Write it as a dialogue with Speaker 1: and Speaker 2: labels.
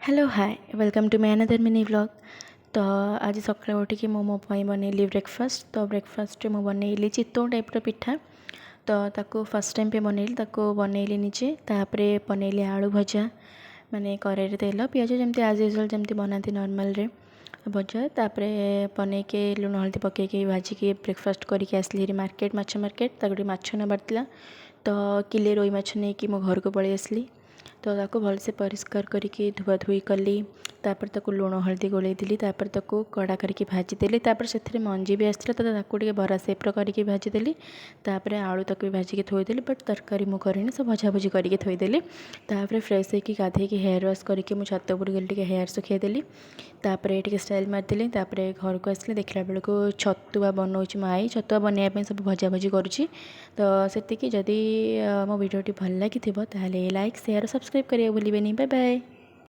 Speaker 1: Hello hi welcome to my another mini vlog. तो आज सकाଳେ उठिकी मो बनैली ब्रेकफास्ट। तो ब्रेकफास्ट में बनैली चितौ टाइप्र पिठा। तो ताको फर्स्ट टाइम पे बनैली ताको बनैली निजे। तापरे बनैली आलू भजा माने कड़ाई तेल पियाज जमती आज यूजुअल जमती बनाती नॉर्मल रे भजा। तापरे बनैके लुण हल्दी पकईके भाजिकी ब्रेकफास्ट करके आसली मार्केट माछ मार्केट ताको माछ नबार थिला। तो किले रोई माछ नहीं कि मो घर को पलि आसली। तो ताको भलसे परिष्कार करके धुआ धुई कली। तापर ताको लुण हल्दी गोलैदेली। तापर ताको कड़ा करके भाजीदेली। तापर से मंजी भी आसला तो ताको टिके बरा सेप्र करके भाजीदेली। तापर आलू ताको भी भाजिके थोईदेली बट तरकारी मु करिनी सब भजा भजी करके थोईदेली। तापर फ्रेश होकर गाधेकी हेयर वाश करके मु छत उपर गली टिके हेयर सुखैदेली। तापर टिके स्टाइल मारदेली। तापर घर को आसली देखला बेलको छतुआ बनाऊँ माई छतुआ बनवाई सब भजा भजी करुँची। तो सेतिकी जदि मो वीडियोटी भल लगी ताले लाइक शेयर सब्सक्राइब करिया भूलिबेनी। Bye bye.